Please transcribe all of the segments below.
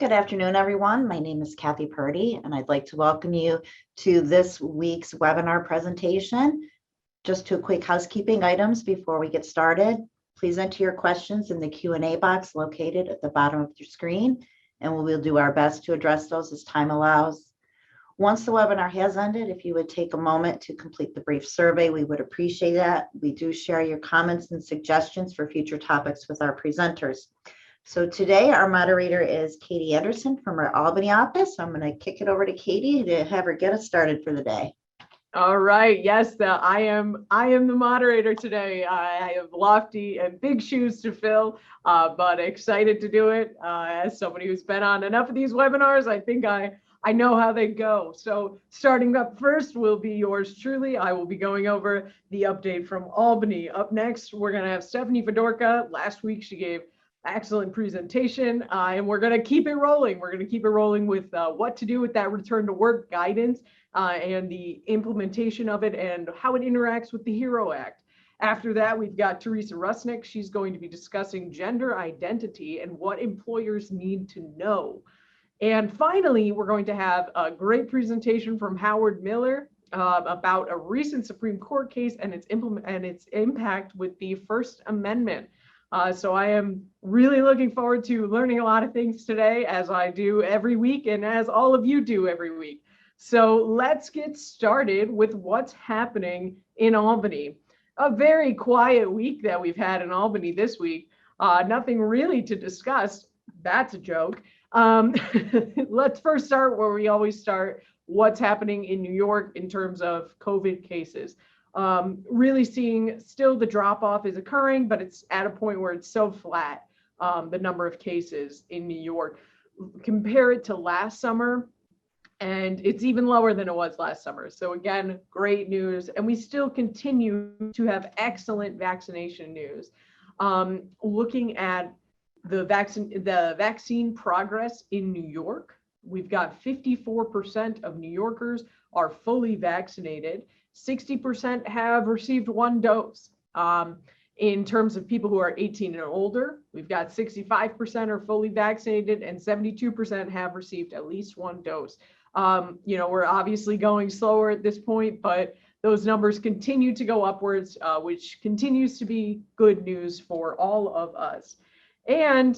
Good afternoon, everyone. My name is Kathy Purdy, and I'd like to welcome you to this week's webinar presentation. Just two quick housekeeping items before we get started. Please enter your questions in the Q&A box located at the bottom of your screen, and we will do our best to address those as time allows. Once the webinar has ended, if you would take a moment to complete the brief survey, we would appreciate that. We do share your comments and suggestions for future topics with our presenters. So today our moderator is Katie Anderson from our Albany office. I'm going to kick it over to Katie to have her get us started for the day. All right. Yes, I am the moderator today. I have lofty and big shoes to fill, but excited to do it. As somebody who's been on enough of these webinars, I think I know how they go. So starting up first will be yours truly. I will be going over the update from Albany. Up next, we're going to have Stephanie Fedorka. Last week, she gave excellent presentation, and we're going to keep it rolling. We're going to keep it rolling with what to do with that return to work guidance and the implementation of it and how it interacts with the HERO Act. After that, we've got Teresa Rusnick. She's going to be discussing gender identity and what employers need to know. And finally, we're going to have a great presentation from Howard Miller about a recent Supreme Court case and its impact with the First Amendment. So I am really looking forward to learning a lot of things today, as I do every week and as all of you do every week. So let's get started with what's happening in Albany. A very quiet week that we've had in Albany this week. Nothing really to discuss. That's a joke. Let's first start where we always start. What's happening in New York in terms of COVID cases? Really seeing still the drop off is occurring, but it's at a point where it's so flat, the number of cases in New York. Compare it to last summer, and it's even lower than it was last summer. So again, great news. And we still continue to have excellent vaccination news. Looking at the vaccine progress in New York, we've got 54% of New Yorkers are fully vaccinated. 60% have received one dose. In terms of people who are 18 and older, we've got 65% are fully vaccinated and 72% have received at least one dose. We're obviously going slower at this point, but those numbers continue to go upwards, which continues to be good news for all of us. And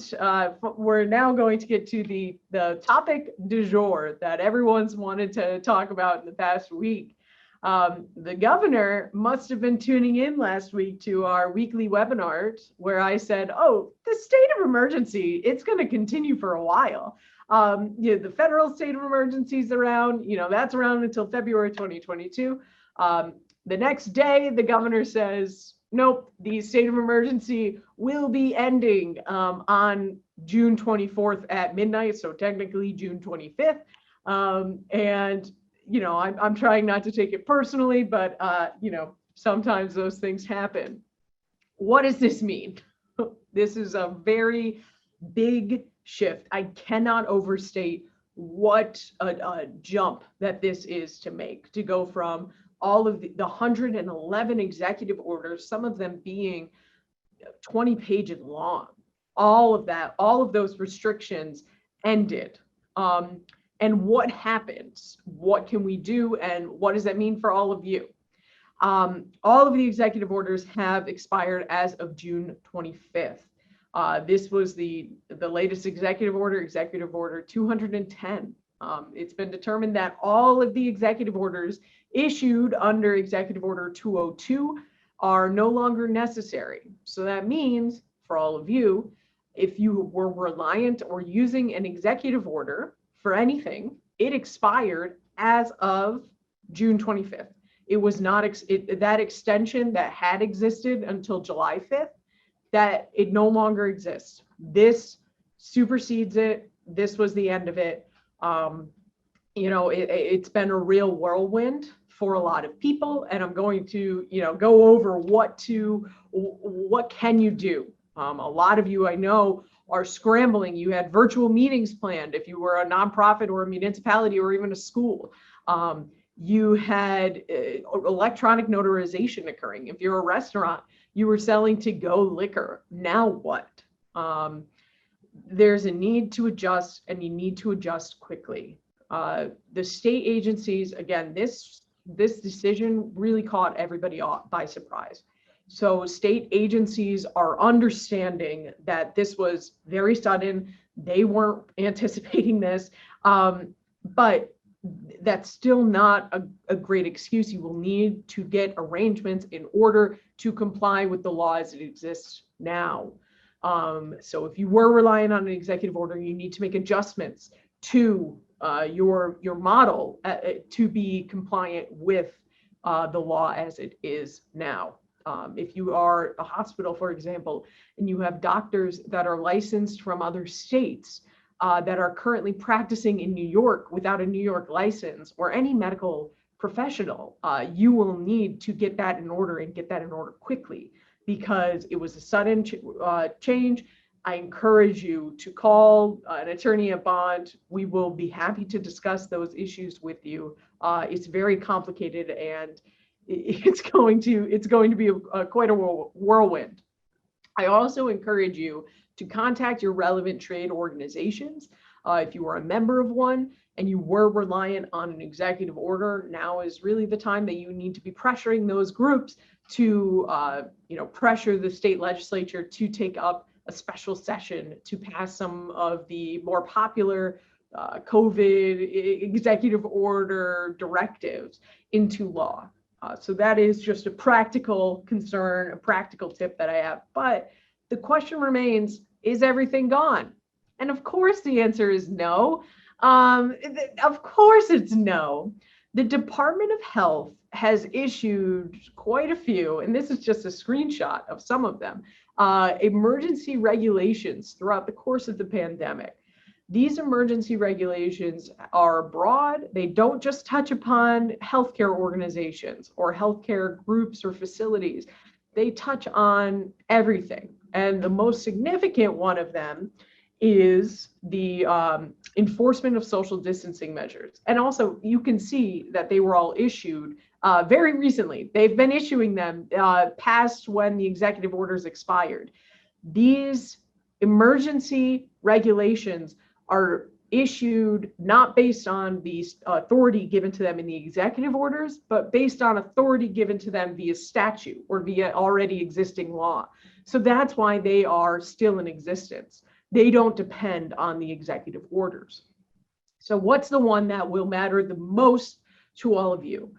we're now going to get to the topic du jour that everyone's wanted to talk about in the past week. The governor must have been tuning in last week to our weekly webinars where I said, oh, the state of emergency, it's going to continue for a while. The federal state of emergency is around, that's around until February 2022. The next day, the governor says, nope, the state of emergency will be ending on June 24th at midnight, so technically June 25th. I'm trying not to take it personally, but, sometimes those things happen. What does this mean? This is a very big shift. I cannot overstate what a jump that this is to make, to go from all of the 111 executive orders, some of them being 20 pages long. All of those restrictions ended. And what happens? What can we do? And what does that mean for all of you? All of the executive orders have expired as of June 25th. This was the latest executive order 210. It's been determined that all of the executive orders issued under Executive Order 202 are no longer necessary. So that means for all of you, if you were reliant or using an executive order for anything, it expired as of June 25th. It was not that extension that had existed until July 5th, that it no longer exists. This supersedes it. This was the end of it. It's been a real whirlwind for a lot of people, and I'm going to, go over what can you do. A lot of you I know are scrambling. You had virtual meetings planned if you were a nonprofit or a municipality or even a school. You had electronic notarization occurring. If you're a restaurant, you were selling to-go liquor. Now what? there's a need to adjust, and you need to adjust quickly. The state agencies, again, this decision really caught everybody by surprise. So state agencies are understanding that this was very sudden. They weren't anticipating this, but that's still not a great excuse. You will need to get arrangements in order to comply with the law as it exists now. So if you were relying on an executive order, you need to make adjustments to your model to be compliant with the law as it is now. If you are a hospital, for example, and you have doctors that are licensed from other states that are currently practicing in New York without a New York license, or any medical professional, you will need to get that in order, and get that in order quickly, because it was a sudden change. I encourage you to call an attorney at Bond. We will be happy to discuss those issues with you. It's very complicated, and it's going to be quite a whirlwind. I also encourage you to contact your relevant trade organizations. If you are a member of one and you were reliant on an executive order, now is really the time that you need to be pressuring those groups to pressure the state legislature to take up a special session to pass some of the more popular COVID executive order directives into law. So that is just a practical concern, a practical tip that I have. But the question remains, is everything gone? And of course the answer is no. Of course it's no. The Department of Health has issued quite a few, and this is just a screenshot of some of them, emergency regulations throughout the course of the pandemic. These emergency regulations are broad. They don't just touch upon healthcare organizations or healthcare groups or facilities. They touch on everything. And the most significant one of them is the enforcement of social distancing measures. And also, you can see that they were all issued very recently. They've been issuing them past when the executive orders expired. These emergency regulations are issued not based on the authority given to them in the executive orders, but based on authority given to them via statute or via already existing law. So that's why they are still in existence. They don't depend on the executive orders. So what's the one that will matter the most to all of you?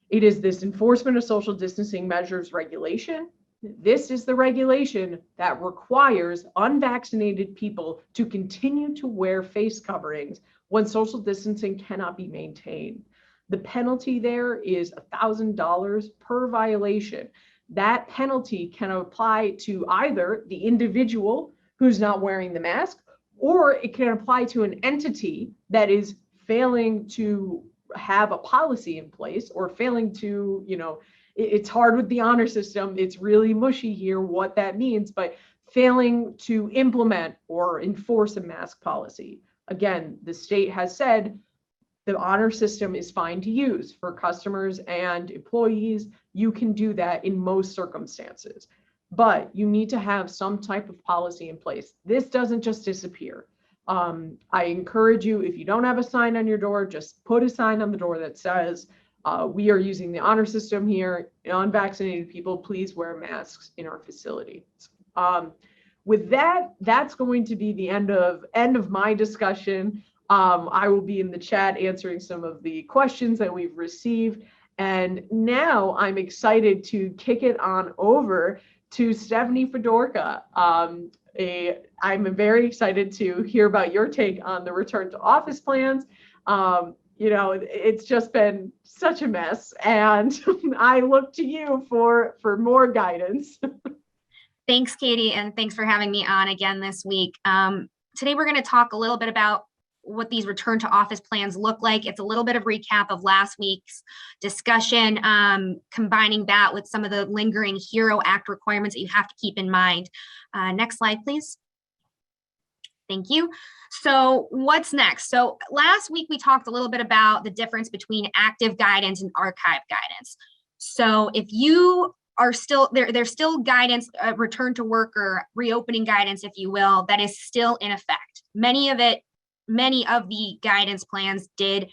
It is this enforcement of social distancing measures regulation. This is the regulation that requires unvaccinated people to continue to wear face coverings when social distancing cannot be maintained. The penalty there is $1,000 per violation. That penalty can apply to either the individual who's not wearing the mask, or it can apply to an entity that is failing to have a policy in place, or failing to, it's hard with the honor system. It's really mushy here what that means, but failing to implement or enforce a mask policy. Again, the state has said the honor system is fine to use for customers and employees. You can do that in most circumstances, but you need to have some type of policy in place. This doesn't just disappear. I encourage you, if you don't have a sign on your door, just put a sign on the door that says, we are using the honor system here. Unvaccinated people, please wear masks in our facility. With that, that's going to be the end of my discussion. I will be in the chat answering some of the questions that we've received. And now I'm excited to kick it on over to Stephanie Fedorka. I'm very excited to hear about your take on the return to office plans. It's just been such a mess, and I look to you for more guidance. Thanks, Katie, and thanks for having me on again this week. Today, we're going to talk a little bit about what these return to office plans look like. It's a little bit of recap of last week's discussion, combining that with some of the lingering HERO Act requirements that you have to keep in mind. Next slide, please. Thank you. So what's next? So last week we talked a little bit about the difference between active guidance and archive guidance. So if you are still there's still guidance, return to work or reopening guidance, if you will, that is still in effect. Many of the guidance plans did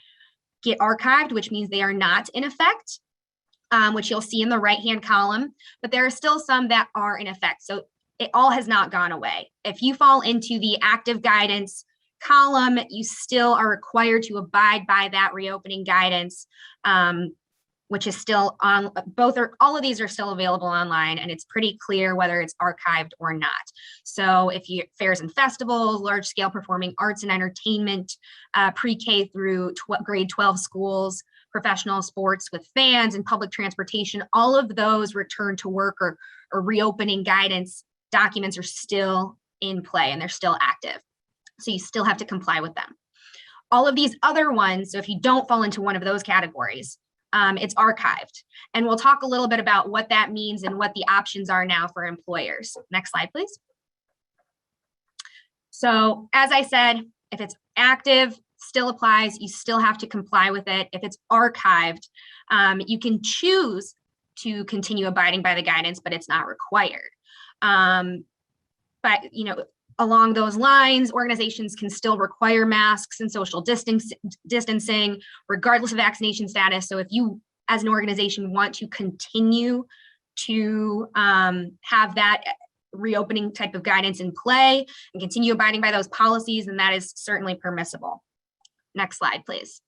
get archived, which means they are not in effect, which you'll see in the right-hand column, but there are still some that are in effect. So it all has not gone away. If you fall into the active guidance column, you still are required to abide by that reopening guidance, which is still on all of these are still available online, and it's pretty clear whether it's archived or not. So if you fairs and festivals, large scale performing arts and entertainment, pre-K through grade 12 schools, professional sports with fans and public transportation, all of those return to work or reopening guidance documents are still in play and they're still active. So you still have to comply with them. All of these other ones, so if you don't fall into one of those categories, it's archived. And we'll talk a little bit about what that means and what the options are now for employers. Next slide, please. So as I said, if it's active, still applies, you still have to comply with it. If it's archived, you can choose to continue abiding by the guidance, but it's not required. But along those lines, organizations can still require masks and social distancing, regardless of vaccination status. So if you, as an organization, want to continue to have that reopening type of guidance in play and continue abiding by those policies, then that is certainly permissible. Next slide, please.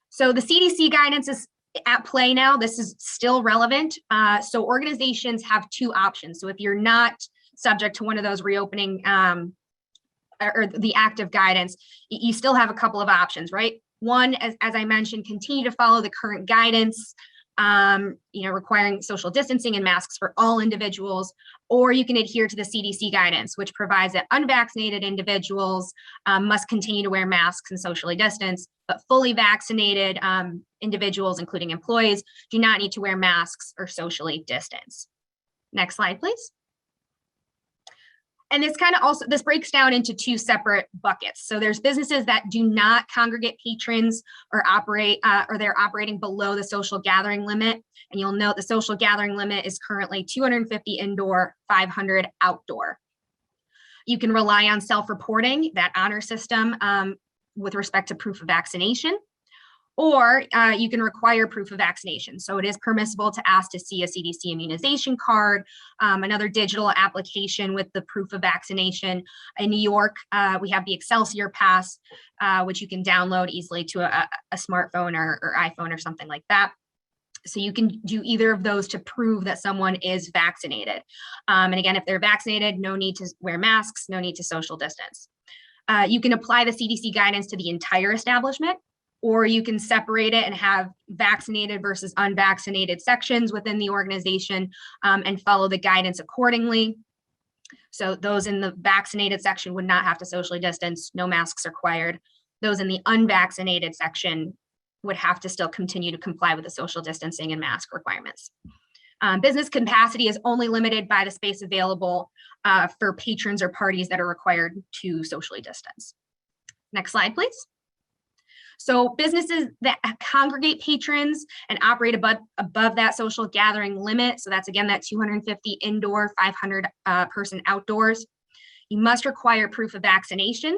So the CDC guidance is at play now. This is still relevant. So organizations have two options. So if you're not subject to one of those reopening or the active guidance, you still have a couple of options, right? One, as I mentioned, continue to follow the current guidance, requiring social distancing and masks for all individuals, or you can adhere to the CDC guidance, which provides that unvaccinated individuals must continue to wear masks and socially distance, but fully vaccinated individuals, including employees, do not need to wear masks or socially distance. Next slide, please. And this breaks down into two separate buckets. So there's businesses that do not congregate patrons or operate, or they're operating below the social gathering limit. And you'll note the social gathering limit is currently 250 indoor, 500 outdoor. You can rely on self-reporting, that honor system, with respect to proof of vaccination, or you can require proof of vaccination. So it is permissible to ask to see a CDC immunization card, another digital application with the proof of vaccination. In New York, we have the Excelsior Pass, which you can download easily to a smartphone or iPhone or something like that. So you can do either of those to prove that someone is vaccinated. And again, if they're vaccinated, no need to wear masks, no need to social distance. You can apply the CDC guidance to the entire establishment, or you can separate it and have vaccinated versus unvaccinated sections within the organization and follow the guidance accordingly. So those in the vaccinated section would not have to socially distance, no masks required. Those in the unvaccinated section would have to still continue to comply with the social distancing and mask requirements. Business capacity is only limited by the space available for patrons or parties that are required to socially distance. Next slide, please. So businesses that congregate patrons and operate above that social gathering limit, so that's again that 250 indoor, 500 person outdoors, you must require proof of vaccination.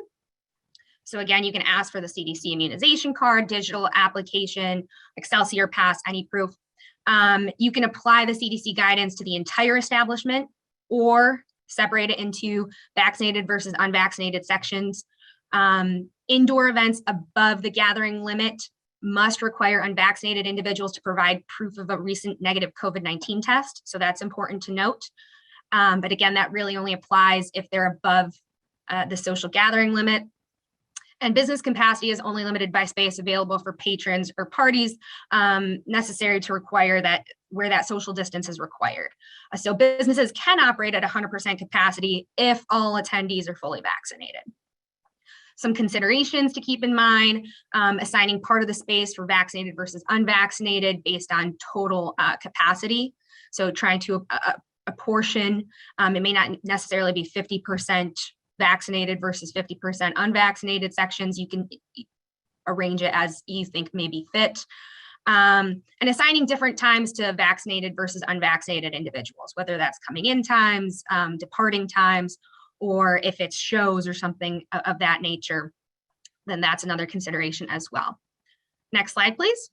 So again, you can ask for the CDC immunization card, digital application, Excelsior Pass, any proof. You can apply the CDC guidance to the entire establishment or separate it into vaccinated versus unvaccinated sections. Indoor events above the gathering limit must require unvaccinated individuals to provide proof of a recent negative COVID-19 test. So that's important to note. But again, that really only applies if they're above the social gathering limit. And business capacity is only limited by space available for patrons or parties necessary to require that where that social distance is required. So businesses can operate at 100% capacity if all attendees are fully vaccinated. Some considerations to keep in mind, assigning part of the space for vaccinated versus unvaccinated based on total capacity. So trying to apportion, it may not necessarily be 50% vaccinated versus 50% unvaccinated sections. You can arrange it as you think may be fit. and assigning different times to vaccinated versus unvaccinated individuals, whether that's coming in times, departing times, or if it's shows or something of that nature, then that's another consideration as well. Next slide, please.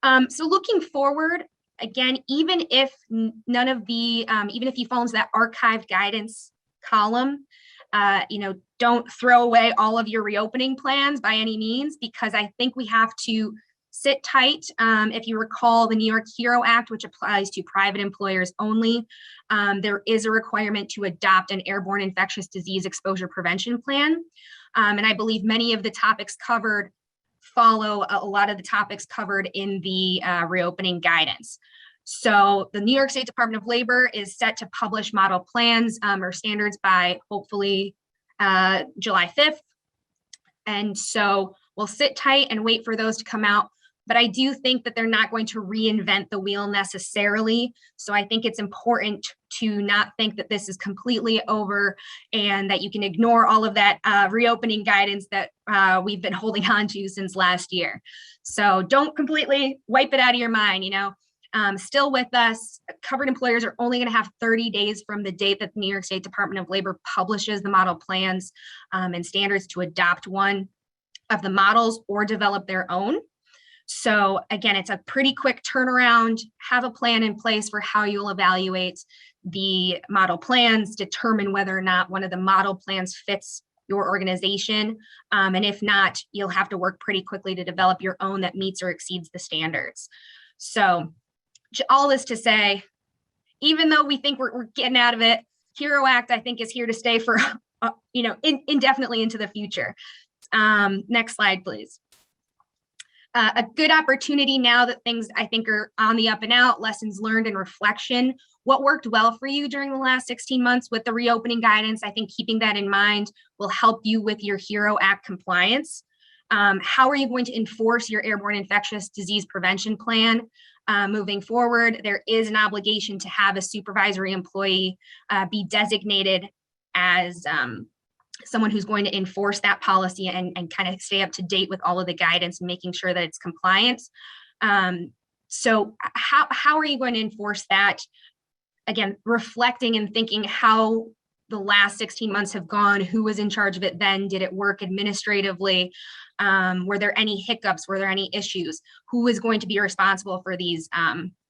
So looking forward, again, even if none of the, even if you fall into that archived guidance column, don't throw away all of your reopening plans by any means, because I think we have to sit tight. If you recall the New York HERO Act, which applies to private employers only, there is a requirement to adopt an airborne infectious disease exposure prevention plan. And I believe many of the topics covered follow a lot of the topics covered in the reopening guidance. So the New York State Department of Labor is set to publish model plans or standards by hopefully July 5th. And so we'll sit tight and wait for those to come out. But I do think that they're not going to reinvent the wheel necessarily. So I think it's important to not think that this is completely over and that you can ignore all of that reopening guidance that we've been holding on to since last year. So don't completely wipe it out of your mind, still with us. Covered employers are only going to have 30 days from the date that the New York State Department of Labor publishes the model plans and standards to adopt one of the models or develop their own. So again, it's a pretty quick turnaround. Have a plan in place for how you'll evaluate the model plans, determine whether or not one of the model plans fits your organization. And if not, you'll have to work pretty quickly to develop your own that meets or exceeds the standards. So all this to say, even though we think we're getting out of it, HERO Act, I think, is here to stay for, indefinitely into the future. Next slide, please. A good opportunity now that things I think are on the up and out, lessons learned and reflection. What worked well for you during the last 16 months with the reopening guidance? I think keeping that in mind will help you with your HERO Act compliance. How are you going to enforce your airborne infectious disease prevention plan? Moving forward, there is an obligation to have a supervisory employee be designated as someone who's going to enforce that policy and kind of stay up to date with all of the guidance and making sure that it's compliant. So how are you going to enforce that? Again, reflecting and thinking how the last 16 months have gone, who was in charge of it then, did it work administratively? Were there any hiccups? Were there any issues? Who is going to be responsible for these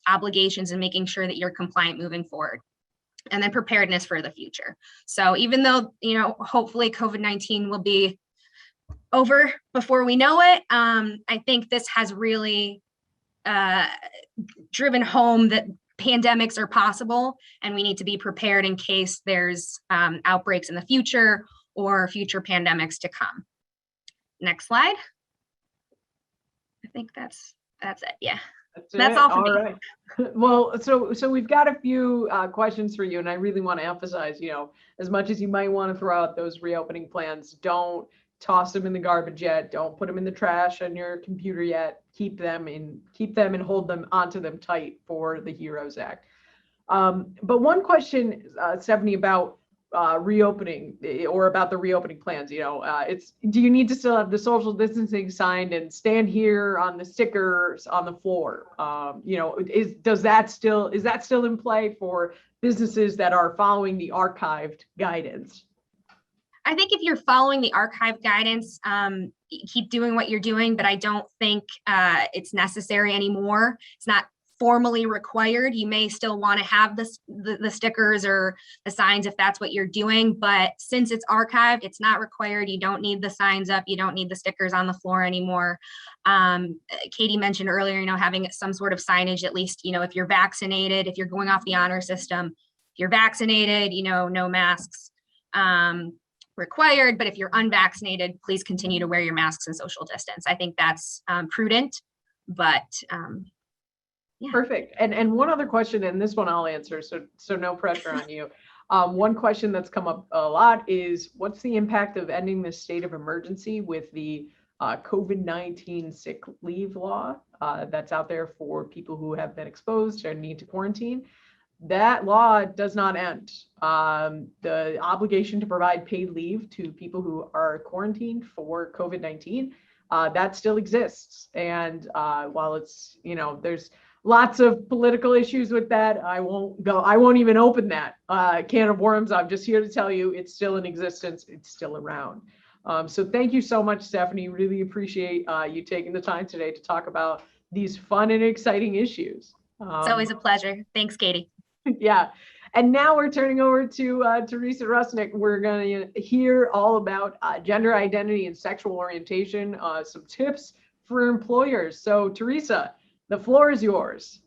obligations and making sure that you're compliant moving forward? And then preparedness for the future. So even though, hopefully COVID-19 will be over before we know it, I think this has really driven home that pandemics are possible and we need to be prepared in case there's outbreaks in the future or future pandemics to come. Next slide. I think that's it. Yeah. That's all for me. Right. Well, so we've got a few questions for you, and I really want to emphasize, as much as you might want to throw out those reopening plans, don't toss them in the garbage yet. Don't put them in the trash on your computer yet. Keep them and hold them onto them tight for the HEROES Act. But one question, Stephanie, about reopening or about the reopening plans, do you need to still have the social distancing signed and stand here on the stickers on the floor? Is that still in play for businesses that are following the archived guidance? I think if you're following the archive guidance, keep doing what you're doing, but I don't think it's necessary anymore. It's not formally required. You may still want to have the stickers or the signs if that's what you're doing, but since it's archived, it's not required. You don't need the signs up. You don't need the stickers on the floor anymore. Katie mentioned earlier, having some sort of signage, at least, if you're vaccinated, if you're going off the honor system, if you're vaccinated, no masks required, but if you're unvaccinated, please continue to wear your masks and social distance. I think that's prudent, but yeah. Perfect. And one other question, and this one I'll answer, so no pressure on you. One question that's come up a lot is, what's the impact of ending this state of emergency with the COVID-19 sick leave law that's out there for people who have been exposed and need to quarantine? That law does not end. The obligation to provide paid leave to people who are quarantined for COVID-19 that still exists. And while it's, there's lots of political issues with that, I won't even open that can of worms. I'm just here to tell you it's still in existence. It's still around. So thank you so much, Stephanie. Really appreciate you taking the time today to talk about these fun and exciting issues. It's always a pleasure. Thanks, Katie. Yeah. And now we're turning over to Teresa Rusnick. We're going to hear all about gender identity and sexual orientation, some tips for employers. So Teresa, the floor is yours.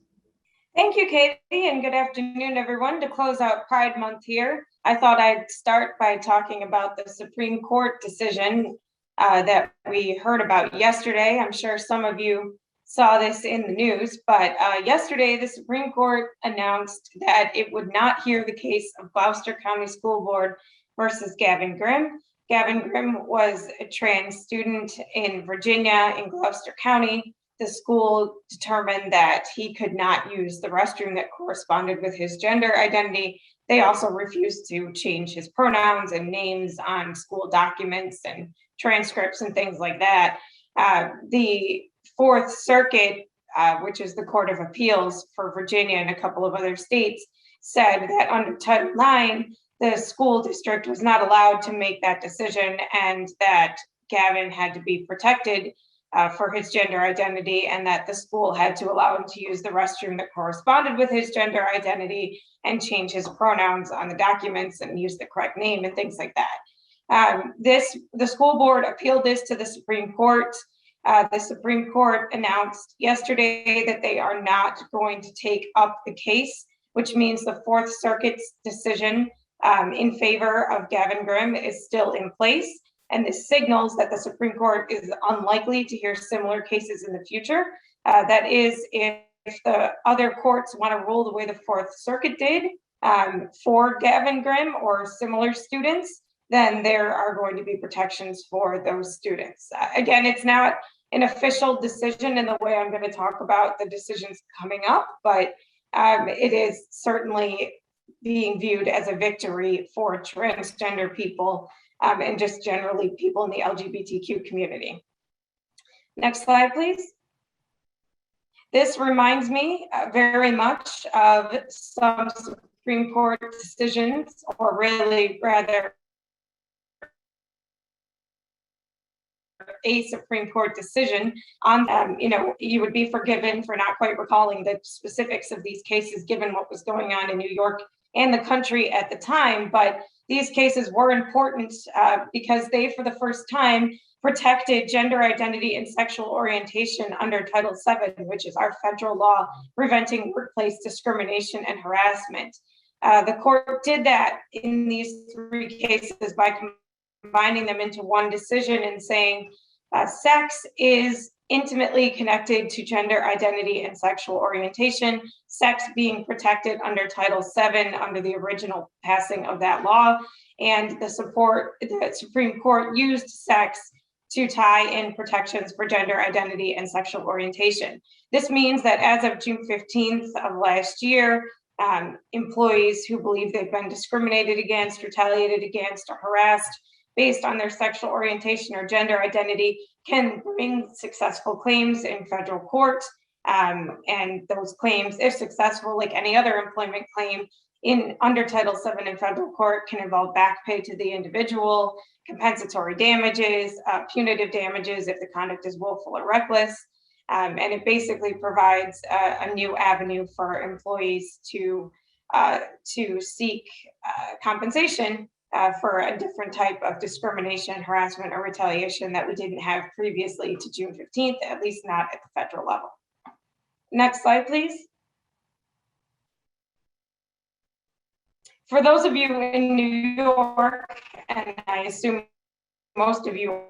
Thank you, Katie, and good afternoon, everyone. To close out Pride Month here, I thought I'd start by talking about the Supreme Court decision that we heard about yesterday. I'm sure some of you saw this in the news, but yesterday the Supreme Court announced that it would not hear the case of Gloucester County School Board versus Gavin Grimm. Gavin Grimm was a trans student in Virginia in Gloucester County. The school determined that he could not use the restroom that corresponded with his gender identity. They also refused to change his pronouns and names on school documents and transcripts and things like that. The Fourth Circuit, which is the Court of Appeals for Virginia and a couple of other states, said that under Title IX, the school district was not allowed to make that decision and that Gavin had to be protected for his gender identity, and that the school had to allow him to use the restroom that corresponded with his gender identity and change his pronouns on the documents and use the correct name and things like that. The school board appealed this to the Supreme Court. The Supreme Court announced yesterday that they are not going to take up the case, which means the Fourth Circuit's decision in favor of Gavin Grimm is still in place. And this signals that the Supreme Court is unlikely to hear similar cases in the future. That is, if the other courts want to rule the way the Fourth Circuit did for Gavin Grimm or similar students, then there are going to be protections for those students. Again, it's not an official decision in the way I'm going to talk about the decisions coming up, but it is certainly being viewed as a victory for transgender people and just generally people in the LGBTQ community. Next slide, please. This reminds me very much of some Supreme Court decisions, or really rather a Supreme Court decision on, you would be forgiven for not quite recalling the specifics of these cases given what was going on in New York and the country at the time, but these cases were important because they, for the first time, protected gender identity and sexual orientation under Title VII, which is our federal law preventing workplace discrimination and harassment. The court did that in these three cases by combining them into one decision and saying sex is intimately connected to gender identity and sexual orientation, sex being protected under Title VII under the original passing of that law, and the Supreme Court used sex to tie in protections for gender identity and sexual orientation. This means that as of June 15th of last year, employees who believe they've been discriminated against, retaliated against, or harassed based on their sexual orientation or gender identity can bring successful claims in federal court. And those claims, if successful, like any other employment claim under Title VII in federal court, can involve back pay to the individual, compensatory damages, punitive damages if the conduct is willful or reckless. And it basically provides a new avenue for employees to seek compensation for a different type of discrimination, harassment, or retaliation that we didn't have previously to June 15th, at least not at the federal level. Next slide, please. For those of you in New York, and I assume most of you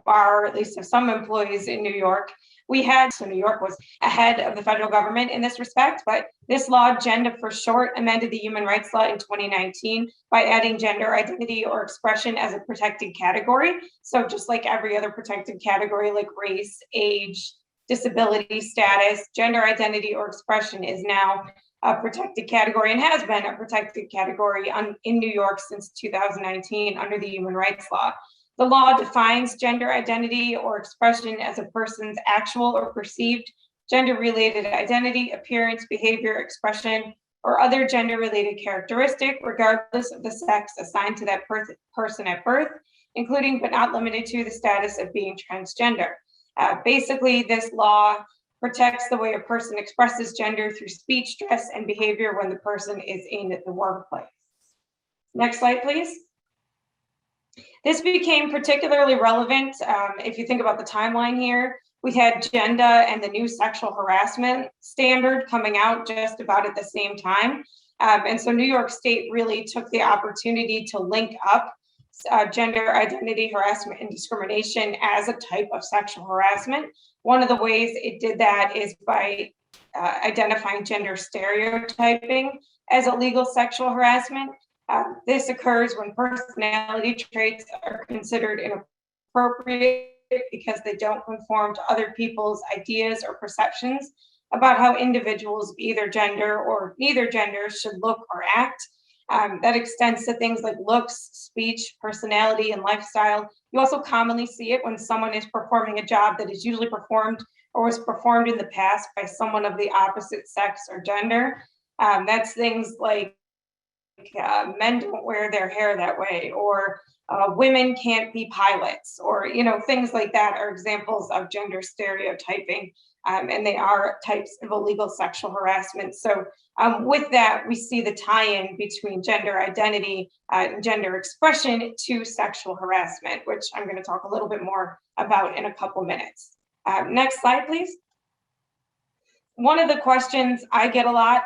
are, or at least have some employees in New York, so New York was ahead of the federal government in this respect, but this law, GENDA for short, amended the human rights law in 2019 by adding gender identity or expression as a protected category. So just like every other protected category like race, age, disability status, gender identity or expression is now a protected category and has been a protected category in New York since 2019 under the human rights law. The law defines gender identity or expression as a person's actual or perceived gender-related identity, appearance, behavior, expression, or other gender-related characteristic, regardless of the sex assigned to that person at birth, including but not limited to the status of being transgender. Basically, this law protects the way a person expresses gender through speech, dress, and behavior when the person is in the workplace. Next slide, please. This became particularly relevant if you think about the timeline here. We had gender and the new sexual harassment standard coming out just about at the same time. And so New York State really took the opportunity to link up gender identity harassment and discrimination as a type of sexual harassment. One of the ways it did that is by identifying gender stereotyping as illegal sexual harassment. This occurs when personality traits are considered inappropriate because they don't conform to other people's ideas or perceptions about how individuals of either gender or neither gender should look or act. That extends to things like looks, speech, personality, and lifestyle. You also commonly see it when someone is performing a job that is usually performed or was performed in the past by someone of the opposite sex or gender. That's things like men don't wear their hair that way, or women can't be pilots, or things like that are examples of gender stereotyping, and they are types of illegal sexual harassment. So with that, we see the tie-in between gender identity and gender expression to sexual harassment, which I'm going to talk a little bit more about in a couple minutes. Next slide, please. One of the questions I get a lot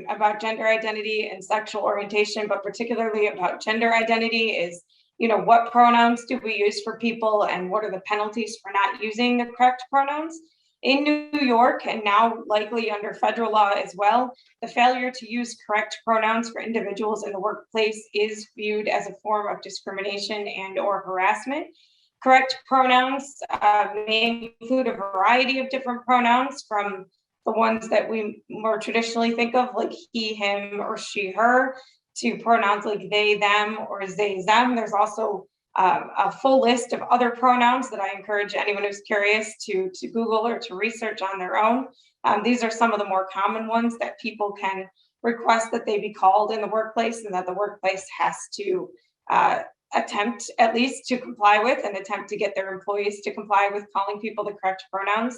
about gender identity and sexual orientation, but particularly about gender identity, is, what pronouns do we use for people, and what are the penalties for not using the correct pronouns? In New York, and now likely under federal law as well, the failure to use correct pronouns for individuals in the workplace is viewed as a form of discrimination and/or harassment. Correct pronouns may include a variety of different pronouns, from the ones that we more traditionally think of, like he, him, or she, her, to pronouns like they, them, or they, them. There's also a full list of other pronouns that I encourage anyone who's curious to Google or to research on their own. These are some of the more common ones that people can request that they be called in the workplace, and that the workplace has to attempt at least to comply with, and attempt to get their employees to comply with calling people the correct pronouns.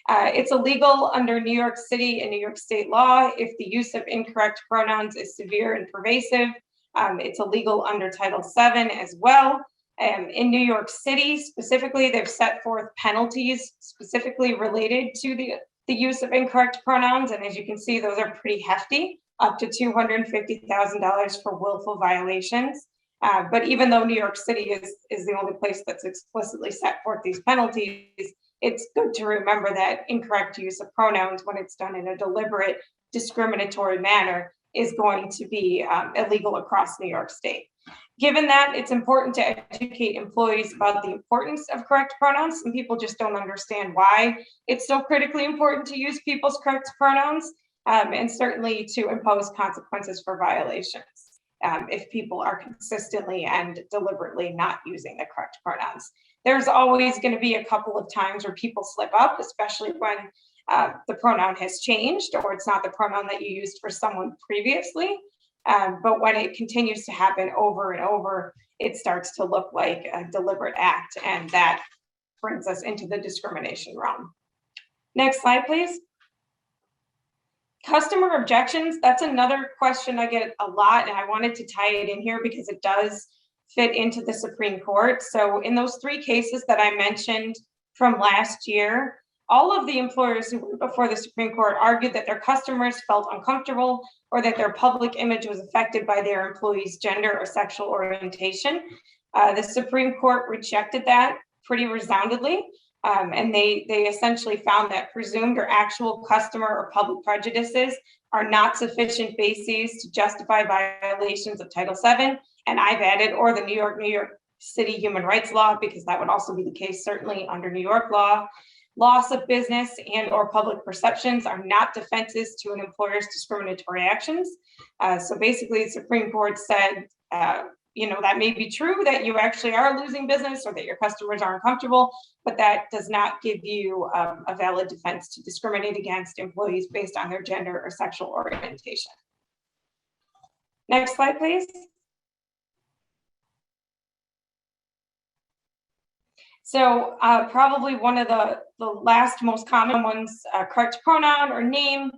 It's illegal under New York City and New York State law if the use of incorrect pronouns is severe and pervasive. It's illegal under Title VII as well. In New York City specifically, they've set forth penalties specifically related to the use of incorrect pronouns. And as you can see, those are pretty hefty, up to $250,000 for willful violations. But even though New York City is the only place that's explicitly set forth these penalties, it's good to remember that incorrect use of pronouns, when it's done in a deliberate, discriminatory manner, is going to be illegal across New York State. Given that, it's important to educate employees about the importance of correct pronouns. Some people just don't understand why it's so critically important to use people's correct pronouns, and certainly to impose consequences for violations if people are consistently and deliberately not using the correct pronouns. There's always going to be a couple of times where people slip up, especially when the pronoun has changed, or it's not the pronoun that you used for someone previously. But when it continues to happen over and over, it starts to look like a deliberate act, and that brings us into the discrimination realm. Next slide, please. Customer objections, that's another question I get a lot, and I wanted to tie it in here because it does fit into the Supreme Court. So in those 3 cases that I mentioned from last year, all of the employers who went before the Supreme Court argued that their customers felt uncomfortable, or that their public image was affected by their employees' gender or sexual orientation. The Supreme Court rejected that pretty resoundingly, and they essentially found that presumed or actual customer or public prejudices are not sufficient bases to justify violations of Title VII, and I've added, or the New York City human rights law, because that would also be the case certainly under New York law. Loss of business and or public perceptions are not defenses to an employer's discriminatory actions. So basically, the Supreme Court said that may be true, that you actually are losing business or that your customers aren't comfortable, but that does not give you a valid defense to discriminate against employees based on their gender or sexual orientation. Next slide, please. So probably one of the last most common ones, correct pronoun or name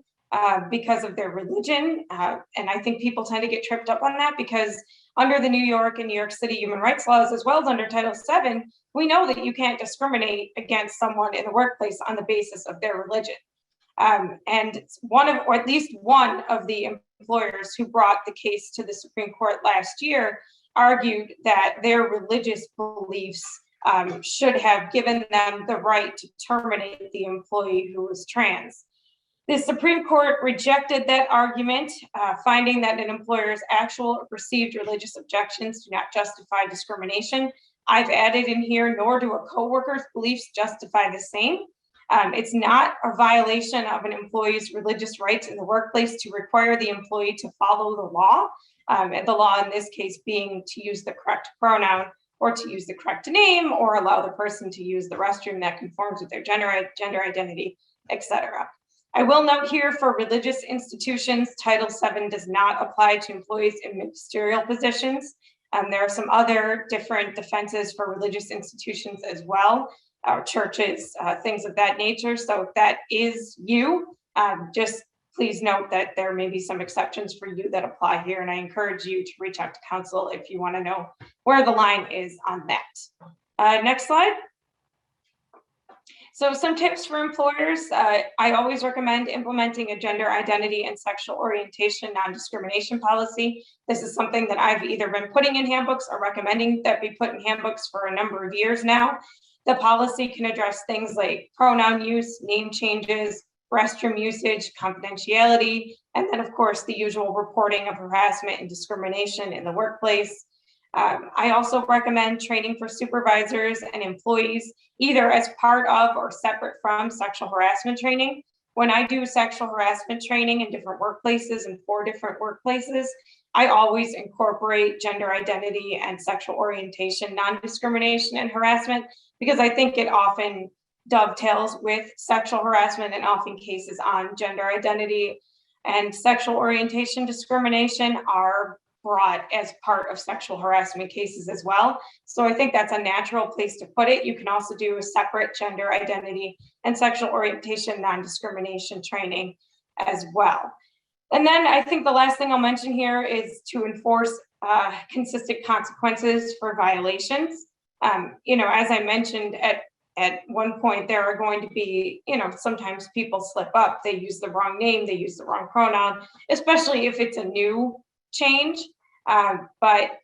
because of their religion. And I think people tend to get tripped up on that because under the New York and New York City human rights laws, as well as under Title VII, we know that you can't discriminate against someone in the workplace on the basis of their religion. And or at least one of the employers who brought the case to the Supreme Court last year argued that their religious beliefs should have given them the right to terminate the employee who was trans. The Supreme Court rejected that argument, finding that an employer's actual or perceived religious objections do not justify discrimination. I've added in here, nor do a coworker's beliefs justify the same. It's not a violation of an employee's religious rights in the workplace to require the employee to follow the law, and the law in this case being to use the correct pronoun or to use the correct name or allow the person to use the restroom that conforms with their gender identity, etc. I will note here for religious institutions, Title VII does not apply to employees in ministerial positions. There are some other different defenses for religious institutions as well, churches, things of that nature. So if that is you, just please note that there may be some exceptions for you that apply here. And I encourage you to reach out to counsel if you want to know where the line is on that. Next slide. So some tips for employers. I always recommend implementing a gender identity and sexual orientation non-discrimination policy. This is something that I've either been putting in handbooks or recommending that be put in handbooks for a number of years now. The policy can address things like pronoun use, name changes, restroom usage, confidentiality, and then of course the usual reporting of harassment and discrimination in the workplace. I also recommend training for supervisors and employees, either as part of or separate from sexual harassment training. When I do sexual harassment training in different workplaces and for different workplaces, I always incorporate gender identity and sexual orientation, non-discrimination and harassment, because I think it often dovetails with sexual harassment and often cases on gender identity and sexual orientation discrimination are brought as part of sexual harassment cases as well. So I think that's a natural place to put it. You can also do a separate gender identity and sexual orientation non-discrimination training as well. And then I think the last thing I'll mention here is to enforce consistent consequences for violations. As I mentioned at one point, there are going to be, sometimes people slip up, they use the wrong name, they use the wrong pronoun, especially if it's a new change. But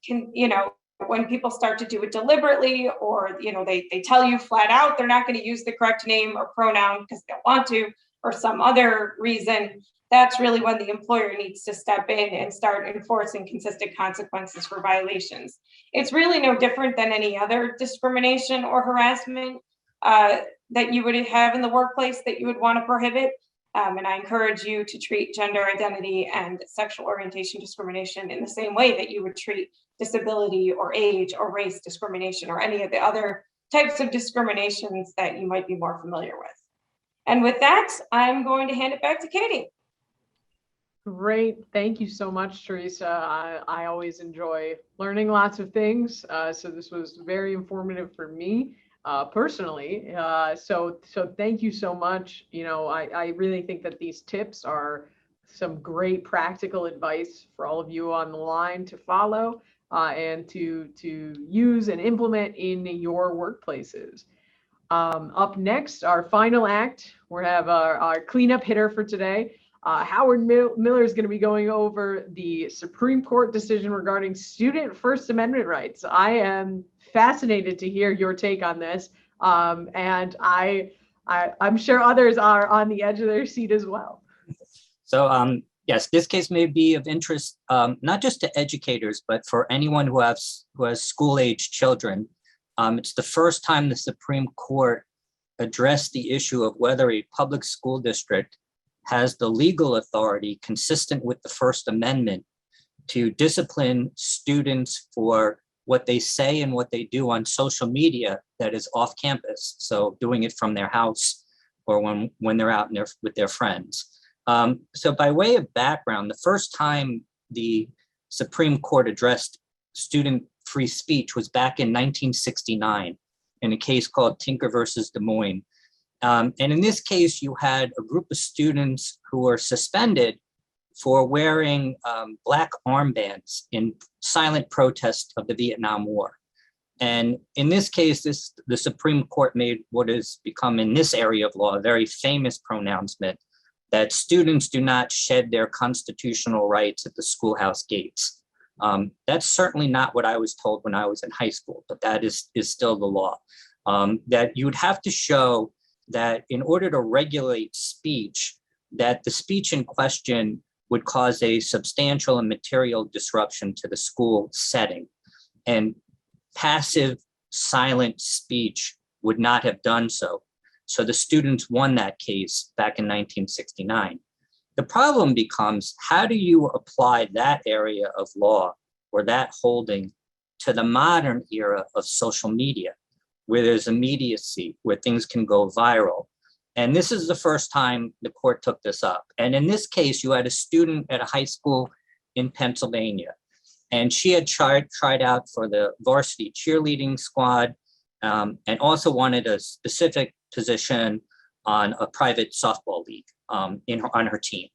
when people start to do it deliberately, or, they tell you flat out, they're not going to use the correct name or pronoun because they want to, or some other reason, that's really when the employer needs to step in and start enforcing consistent consequences for violations. It's really no different than any other discrimination or harassment that you would have in the workplace that you would want to prohibit. And I encourage you to treat gender identity and sexual orientation discrimination in the same way that you would treat disability or age or race discrimination or any of the other types of discriminations that you might be more familiar with. And with that, I'm going to hand it back to Katie. Great. Thank you so much, Teresa. I always enjoy learning lots of things. So this was very informative for me personally. So thank you so much. I really think that these tips are some great practical advice for all of you on the line to follow and to use and implement in your workplaces. Up next, our final act, we have our cleanup hitter for today. Howard Miller is going to be going over the Supreme Court decision regarding student First Amendment rights. I am fascinated to hear your take on this, and I'm sure others are on the edge of their seat as well. So yes, this case may be of interest not just to educators, but for anyone who has school-age children. It's the first time the Supreme Court addressed the issue of whether a public school district has the legal authority consistent with the First Amendment to discipline students for what they say and what they do on social media that is off campus. So doing it from their house or when they're out with their friends. So by way of background, the first time the Supreme Court addressed student free speech was back in 1969 in a case called Tinker versus Des Moines. And in this case, you had a group of students who were suspended for wearing black armbands in silent protest of the Vietnam War. And in this case, the Supreme Court made what has become in this area of law a very famous pronouncement that students do not shed their constitutional rights at the schoolhouse gates. That's certainly not what I was told when I was in high school, but that is still the law. That you would have to show that in order to regulate speech, that the speech in question would cause a substantial and material disruption to the school setting. And passive, silent speech would not have done so. So the students won that case back in 1969. The problem becomes, how do you apply that area of law or that holding to the modern era of social media, where there's immediacy, where things can go viral? And this is the first time the court took this up. And in this case, you had a student at a high school in Pennsylvania, and she had tried out for the varsity cheerleading squad and also wanted a specific position on a private softball league on her team.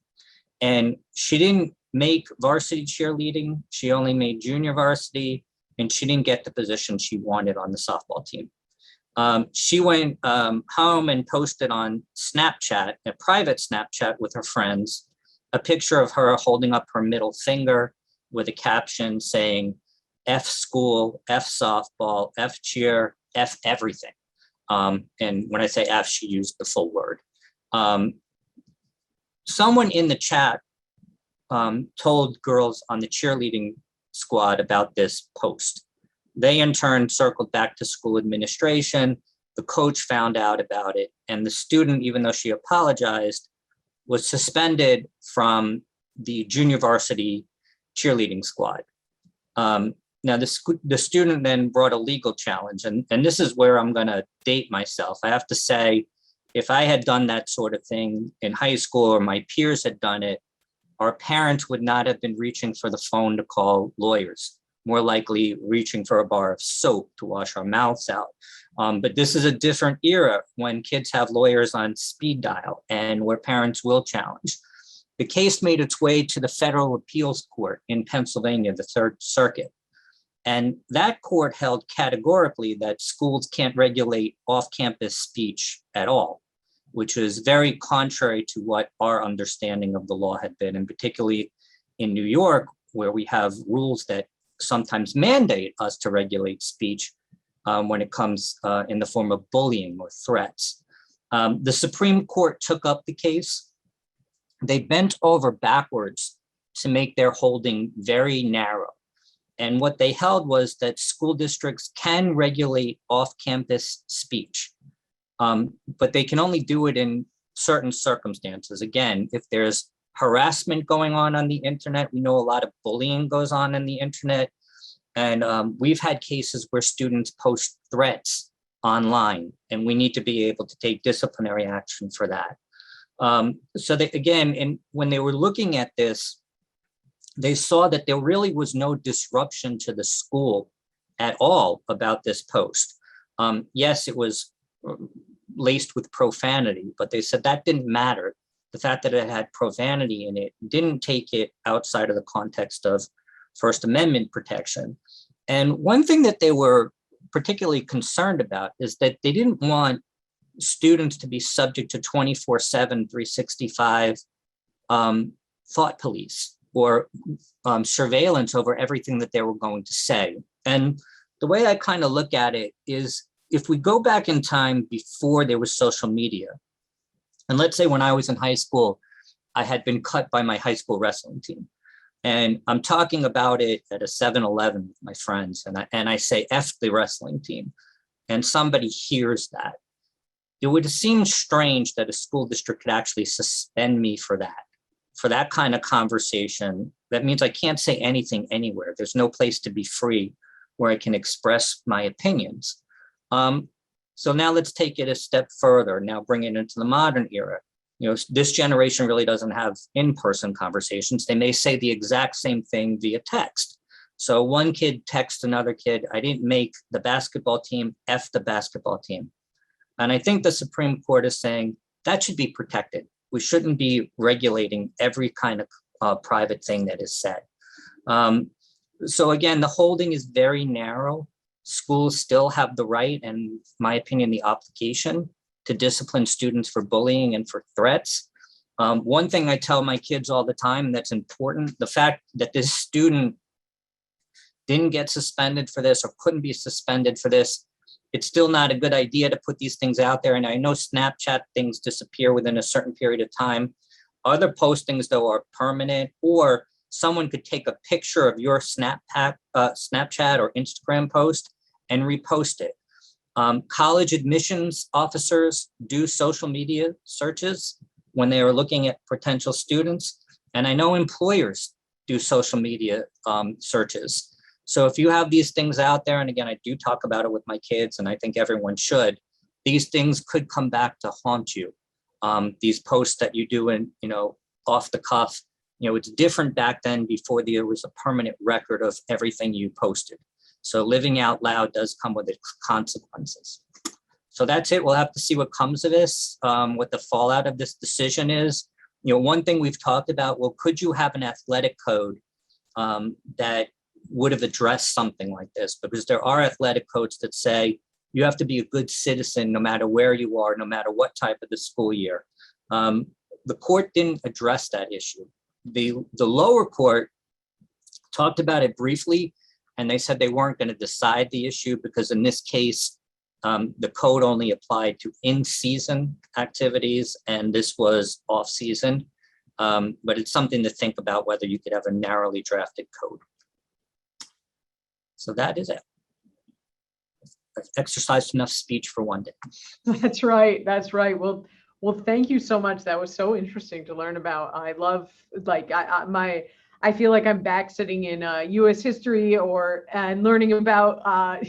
And she didn't make varsity cheerleading. She only made junior varsity, and she didn't get the position she wanted on the softball team. She went home and posted on Snapchat, a private Snapchat with her friends, a picture of her holding up her middle finger with a caption saying, F school, F softball, F cheer, F everything. And when I say F, she used the full word. Someone in the chat told girls on the cheerleading squad about this post. They in turn circled back to school administration. The coach found out about it, and the student, even though she apologized, was suspended from the junior varsity cheerleading squad. Now, the student then brought a legal challenge, and this is where I'm going to date myself. I have to say, if I had done that sort of thing in high school or my peers had done it, our parents would not have been reaching for the phone to call lawyers, more likely reaching for a bar of soap to wash our mouths out. But this is a different era when kids have lawyers on speed dial and where parents will challenge. The case made its way to the Federal Appeals Court in Pennsylvania, the Third Circuit. And that court held categorically that schools can't regulate off-campus speech at all, which is very contrary to what our understanding of the law had been, and particularly in New York, where we have rules that sometimes mandate us to regulate speech when it comes in the form of bullying or threats. The Supreme Court took up the case. They bent over backwards to make their holding very narrow. And what they held was that school districts can regulate off-campus speech, but they can only do it in certain circumstances. Again, if there's harassment going on the internet, we know a lot of bullying goes on the internet. And we've had cases where students post threats online, and we need to be able to take disciplinary action for that. So they, again, when they were looking at this, they saw that there really was no disruption to the school at all about this post. Yes, it was laced with profanity, but they said that didn't matter. The fact that it had profanity in it didn't take it outside of the context of First Amendment protection. And one thing that they were particularly concerned about is that they didn't want students to be subject to 24/7, 365 thought police or surveillance over everything that they were going to say. And the way I kind of look at it is, if we go back in time before there was social media, and let's say when I was in high school, I had been cut by my high school wrestling team. And I'm talking about it at a 7-Eleven with my friends, and I say, F the wrestling team. And somebody hears that. It would seem strange that a school district could actually suspend me for that, for that kind of conversation, that means I can't say anything anywhere. There's no place to be free where I can express my opinions. So now let's take it a step further, now bring it into the modern era. This generation really doesn't have in-person conversations. They may say the exact same thing via text. So one kid texts another kid, I didn't make the basketball team, F the basketball team. And I think the Supreme Court is saying that should be protected. We shouldn't be regulating every kind of private thing that is said. So again, the holding is very narrow. Schools still have the right, and in my opinion, the obligation to discipline students for bullying and for threats. One thing I tell my kids all the time that's important, the fact that this student didn't get suspended for this or couldn't be suspended for this, it's still not a good idea to put these things out there. And I know Snapchat things disappear within a certain period of time. Other postings, though, are permanent, or someone could take a picture of your Snapchat or Instagram post and repost it. College admissions officers do social media searches when they are looking at potential students. And I know employers do social media searches. So if you have these things out there, and again, I do talk about it with my kids, and I think everyone should, these things could come back to haunt you. These posts that you do in, off the cuff, it's different back then before there was a permanent record of everything you posted. So living out loud does come with its consequences. So that's it. We'll have to see what comes of this, what the fallout of this decision is. One thing we've talked about, well, could you have an athletic code that would have addressed something like this? Because there are athletic codes that say you have to be a good citizen no matter where you are, no matter what type of the school year. The court didn't address that issue. The lower court talked about it briefly, and they said they weren't going to decide the issue because in this case, the code only applied to in-season activities, and this was off-season. But it's something to think about whether you could have a narrowly drafted code. So that is it. I've exercised enough speech for one day. That's right. That's right. Well, thank you so much. That was so interesting to learn about. I love, I feel like I'm back sitting in U.S. history and learning about,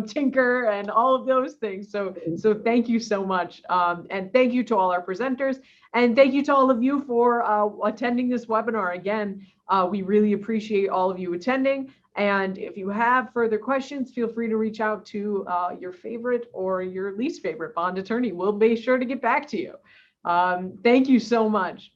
Tinker and all of those things. So thank you so much. And thank you to all our presenters. And thank you to all of you for attending this webinar. Again, we really appreciate all of you attending. And if you have further questions, feel free to reach out to your favorite or your least favorite bond attorney. We'll be sure to get back to you. Thank you so much.